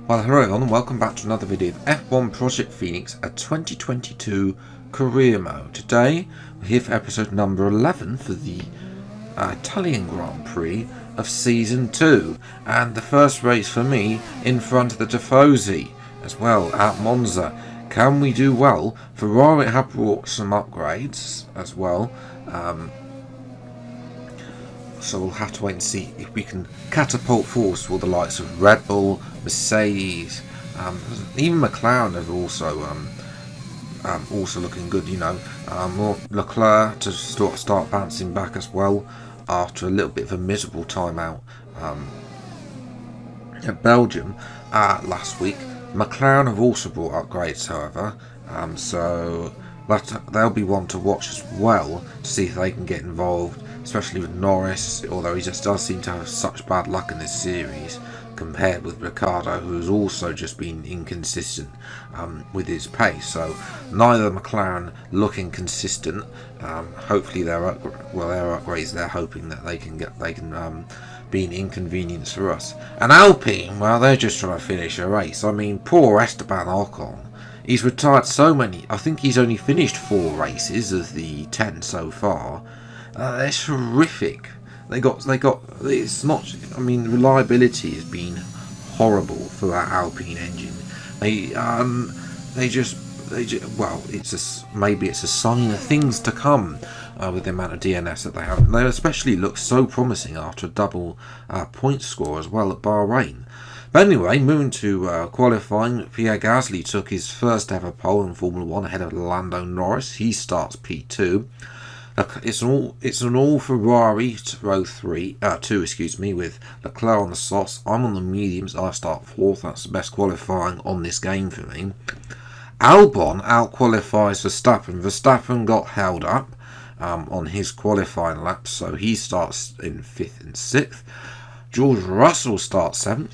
Well, hello everyone and welcome back to another video of F1 Project Phoenix, a 2022 career mode. Today we're here for episode number 11 for the Italian Grand Prix of Season 2, and the first race for me in front of the Tifosi as well at Monza. Can we do well? Ferrari have brought some upgrades as well, so we'll have to wait and see if we can catapult forward for the likes of Red Bull, Mercedes, even McLaren have also looking good. You know, more Leclerc to start bouncing back as well after a little bit of a miserable time out at Belgium last week. McLaren have also brought upgrades, however, so they'll be one to watch as well to see if they can get involved, especially with Norris, although he just does seem to have such bad luck in this series compared with Ricciardo, who's also just been inconsistent with his pace. So neither McLaren looking consistent. Hopefully their upgrades, they're hoping that they can be an inconvenience for us. And Alpine, well, they're just trying to finish a race. I mean, poor Esteban Ocon. He's retired so many. I think he's only finished 4 races of the 10 so far. It's horrific. They got. It's not. I mean, reliability has been horrible for that Alpine engine. They just. Well, maybe it's a sign of things to come with the amount of DNS that they have. They especially look so promising after a double point score as well at Bahrain. But anyway, moving to qualifying, Pierre Gasly took his first ever pole in Formula 1 ahead of Lando Norris. He starts P2. It's an all Ferrari row 2, with Leclerc on the softs. I'm on the mediums. I start 4th. That's the best qualifying on this game for me. Albon out-qualifies Verstappen. Verstappen got held up on his qualifying laps, so he starts in 5th and 6th. George Russell starts 7th.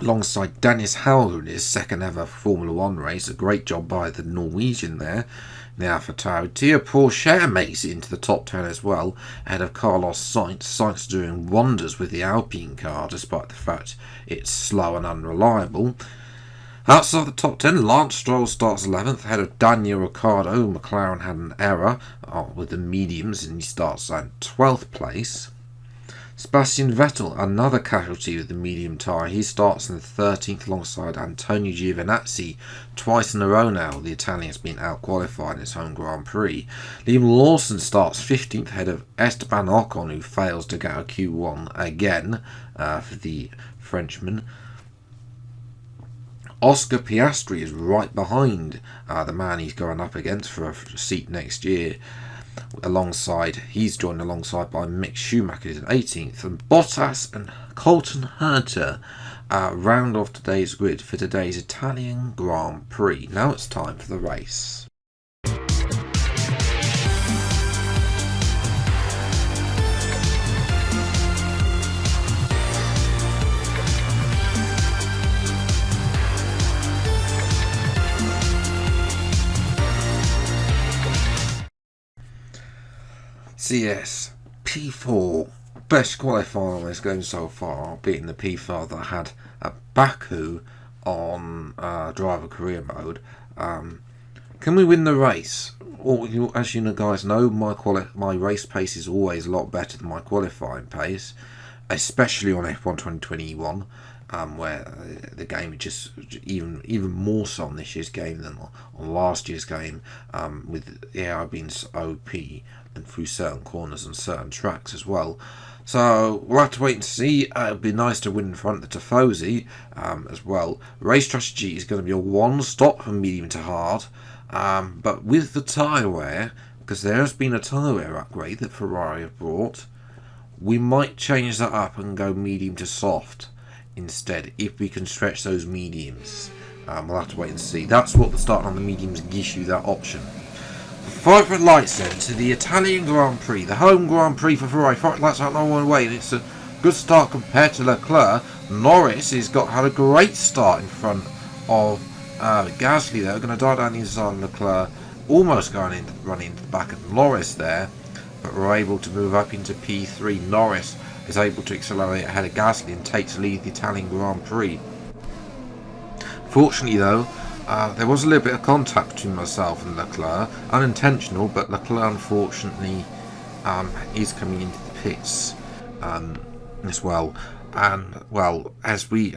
Alongside Dennis Howell in his second ever Formula 1 race. A great job by the Norwegian there. Now for Théo Pourchaire makes it into the top 10 as well, ahead of Carlos Sainz. Sainz doing wonders with the Alpine car, despite the fact it's slow and unreliable. Outside the top 10, Lance Stroll starts 11th, ahead of Daniel Ricciardo. McLaren had an error with the mediums, and he starts at 12th place. Sebastian Vettel, another casualty with the medium tyre. He starts in the 13th alongside Antonio Giovinazzi. Twice in a row now, the Italian's been out-qualified in his home Grand Prix. Liam Lawson starts 15th ahead of Esteban Ocon, who fails to get a Q1 again for the Frenchman. Oscar Piastri is right behind the man he's going up against for a seat next year. He's joined alongside by Mick Schumacher in 18th, and Bottas and Colton Herta round off today's grid for today's Italian Grand Prix. Now it's time for the race. CS P4, best qualifier on this game so far, beating the P5 that I had at Baku on driver career mode. Can we win the race? As you guys know, my race pace is always a lot better than my qualifying pace, especially on F1 2021. Where the game is just even more so on this year's game than on last year's game, with the AI being OP and through certain corners and certain tracks as well. So we'll have to wait and see. It'd be nice to win in front of the Tifosi as well. Race strategy is going to be a one-stop from medium to hard, but with the tyre wear, because there has been a tyre wear upgrade that Ferrari have brought, we might change that up and go medium to soft instead, if we can stretch those mediums. We'll have to wait and see. That's what the start on the mediums gives you, that option. 5 red lights then to the Italian Grand Prix, the home Grand Prix for Ferrari. 5 red lights out no one way, and it's a good start compared to Leclerc. Norris has had a great start in front of Gasly there. We're going to dive down the inside of Leclerc, almost running into the back of Norris there, but we're able to move up into P3. Norris is able to accelerate ahead of Gasly and take to lead the Italian Grand Prix. Fortunately though, there was a little bit of contact between myself and Leclerc, unintentional, but Leclerc unfortunately is coming into the pits as well. And well, as we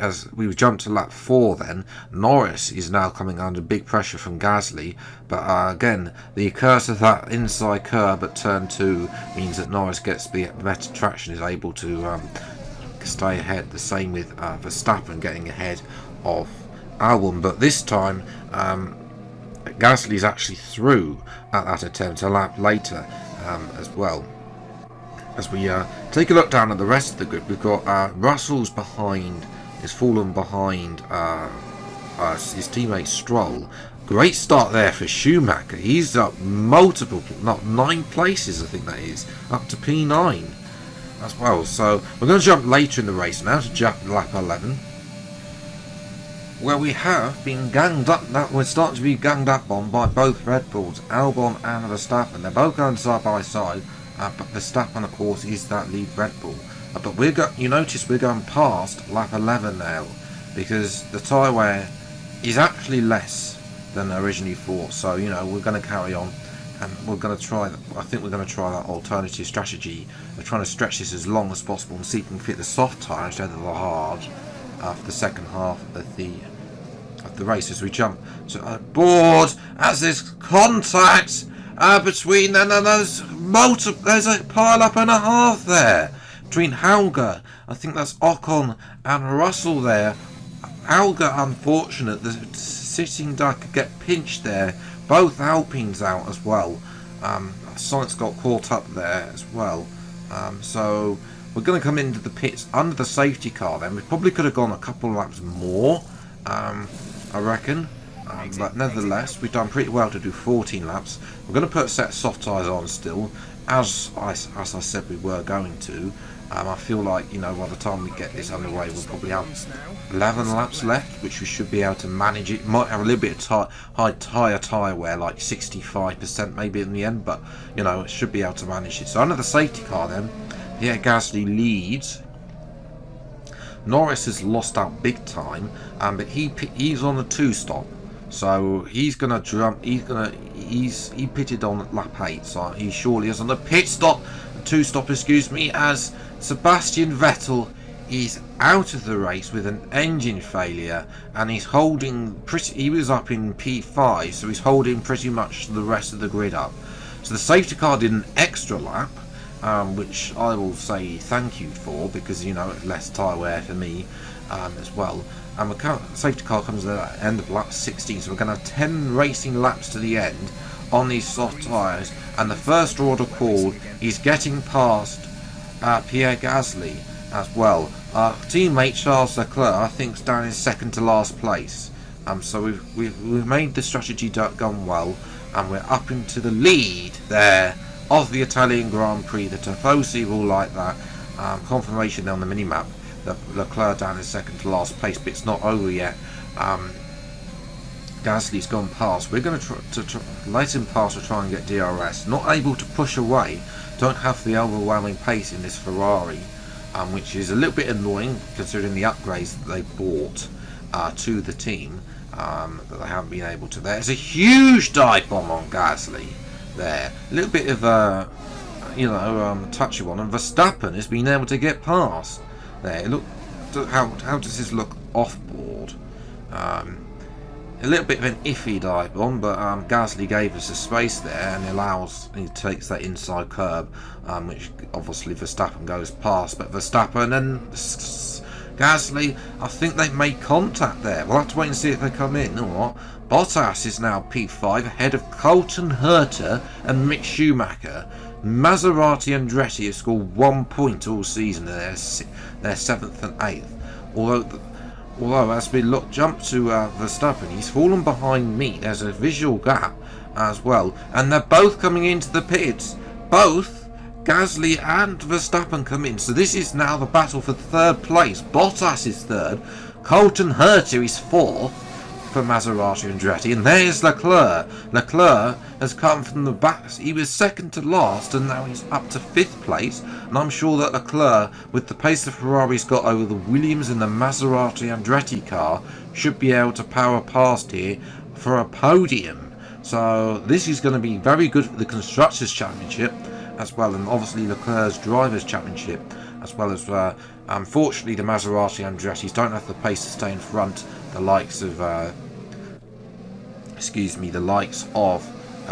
jumped to lap 4, then Norris is now coming under big pressure from Gasly. But again, the curse of that inside curb at turn 2 means that Norris gets the better traction, is able to stay ahead. The same with Verstappen getting ahead of Albon, but this time Gasly's actually through at that attempt a lap later as well. As we take a look down at the rest of the grid, we've got Russell's behind, is fallen behind his teammate Stroll. Great start there for Schumacher. He's up multiple, not 9 places, I think that is, up to P9 as well. So we're going to jump later in the race now to lap 11. Where we have been ganged up, we're starting to be ganged up on by both Red Bulls, Albon and Verstappen. They're both going side by side, but Verstappen, of course, is that lead Red Bull. But you notice we're going past lap 11 now, because the tyre wear is actually less than originally thought. So we're going to carry on, and we're going to try. I think we're going to try that alternative strategy of trying to stretch this as long as possible and see if we can fit the soft tyre instead of the hard for the second half of the race. As we jump to board, as there's contact between there's a pile up and a half there between Hauger, I think that's Ocon, and Russell there. Hauger, unfortunate, the sitting duck could get pinched there. Both Alpines out as well. Sainz got caught up there as well. So we're going to come into the pits under the safety car then. We probably could have gone a couple of laps more, I reckon. But nevertheless, we've done pretty well to do 14 laps. We're going to put a set of soft tyres on still, as I said we were going to. I feel like, by the time we get this underway, we'll probably have 11 laps left, which we should be able to manage. It might have a little bit of high tyre wear, like 65% maybe in the end, but, it should be able to manage it. So under the safety car then, Pierre Gasly leads. Norris has lost out big time, but he's on a 2-stop. So he's gonna jump. He pitted on lap 8, so he surely is on the pit stop, 2-stop, excuse me, as Sebastian Vettel is out of the race with an engine failure, and he's holding he was up in P5, so he's holding pretty much the rest of the grid up. So the safety car did an extra lap, which I will say thank you for, because less tyre wear for me as well. And the safety car comes at the end of lap 16, so we're going to have 10 racing laps to the end on these soft tyres. And the first order call is getting past Pierre Gasly as well. Our teammate Charles Leclerc, I think, is down in second to last place. So we've made the strategy gone well, and we're up into the lead there of the Italian Grand Prix. The Tifosi will like that. Confirmation on the mini-map that Leclerc down in second to last place, but it's not over yet. Gasly's gone past. We're going to let him pass to try and get DRS. Not able to push away. Don't have the overwhelming pace in this Ferrari, which is a little bit annoying considering the upgrades that they bought to the team, but they haven't been able to. There's a huge dive bomb on Gasly there. A little bit of touchy one, and Verstappen has been able to get past there. Look, how does this look off board? A little bit of an iffy dive bomb, but Gasly gave us a space there, and he takes that inside curb, which obviously Verstappen goes past. But Verstappen and Gasly, I think they've made contact there. We'll have to wait and see if they come in or not. Bottas is now P5 ahead of Colton Herta and Mick Schumacher. Maserati and Andretti have scored 1 point all season. They're 7th and 8th. Although as we jump to Verstappen, he's fallen behind me. There's a visual gap as well, and they're both coming into the pits. Both Gasly and Verstappen come in. So this is now the battle for third place. Bottas is third. Colton Herta is fourth. for Maserati Andretti, and there's Leclerc. Leclerc has come from the back. He was second to last, and now he's up to 5th place. And I'm sure that Leclerc, with the pace the Ferrari's got over the Williams and the Maserati Andretti car, should be able to power past here for a podium. So this is going to be very good for the Constructors' Championship as well, and obviously Leclerc's Drivers' Championship as well as unfortunately the Maserati Andrettis don't have the pace to stay in front. The likes of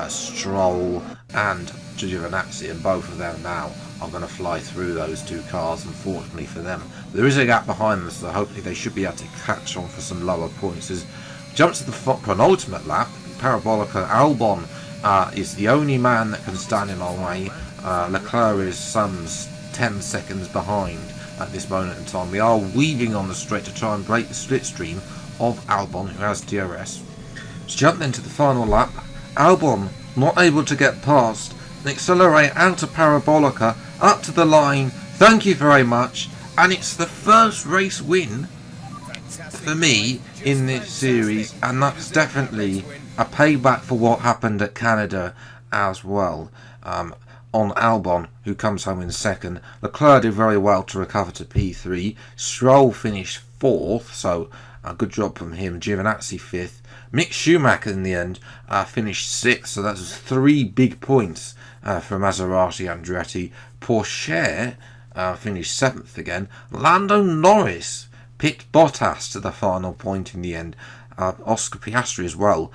Stroll and Giovinazzi, and both of them now are going to fly through those two cars, unfortunately for them. There is a gap behind them, so hopefully they should be able to catch on for some lower points. As jumps to the penultimate lap, Parabolica Albon is the only man that can stand in our way. Leclerc is some 10 seconds behind at this moment in time. We are weaving on the straight to try and break the slipstream of Albon, who has DRS. Let's jump into the final lap. Albon not able to get past and accelerate out of Parabolica up to the line. Thank you very much. And it's the first race win for me in this series, and that's definitely a payback for what happened at Canada as well. On Albon, who comes home in second. Leclerc did very well to recover to P3. Stroll finished 4th, so a good job from him. Giovinazzi 5th. Mick Schumacher in the end finished 6th, so that's 3 big points for Maserati Andretti. Porsche finished 7th again. Lando Norris picked Bottas to the final point in the end. Oscar Piastri as well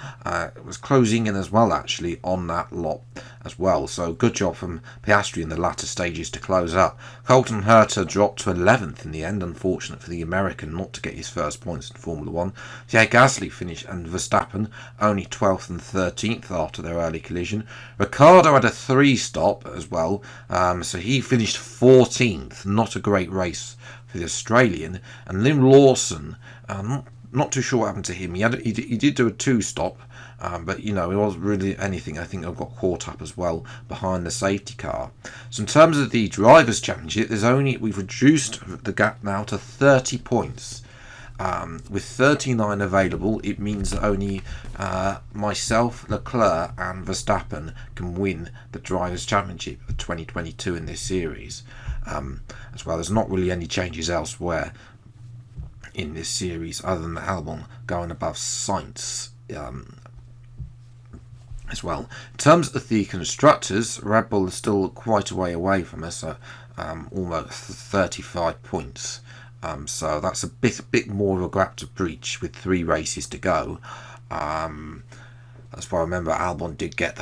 was closing in as well, actually, on that lot as well. So good job from Piastri in the latter stages to close up. Colton Herta dropped to 11th in the end. Unfortunate for the American not to get his first points in Formula 1. Yeah, Gasly finished, and Verstappen only 12th and 13th after their early collision. Ricciardo had a 3-stop as well, so he finished 14th. Not a great race for the Australian. And Liam Lawson, not too sure what happened to him. He did do a 2-stop, but you know, it wasn't really anything. I think I got caught up as well behind the safety car. So in terms of the Drivers' Championship, we've reduced the gap now to 30 points. With 39 available, it means that only myself, Leclerc and Verstappen can win the Drivers' Championship of 2022 in this series. As well, there's not really any changes elsewhere in this series other than the Albon going above Sainz as well. In terms of the constructors, Red Bull is still quite a way away from us, almost 35 points. So that's a bit more of a gap to breach with 3 races to go. That's why I remember Albon did get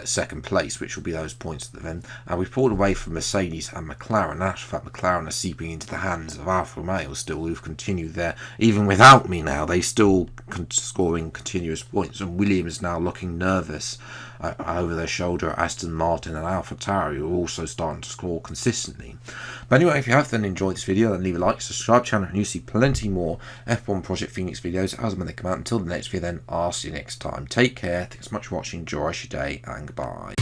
second place, which will be those points at the end. We've pulled away from Mercedes and McLaren. In actual fact, McLaren are seeping into the hands of Alfa Romeo still, who've continued there. Even without me now, they still scoring continuous points. And Williams now looking nervous over their shoulder at Aston Martin and AlphaTauri, who are also starting to score consistently. But anyway, if you have then enjoyed this video, then leave a like, subscribe to the channel, and you'll see plenty more F1 Project Phoenix videos as and when they come out. Until the next video, then I'll see you next time. Take care, thanks so much for watching, enjoy your day, and goodbye.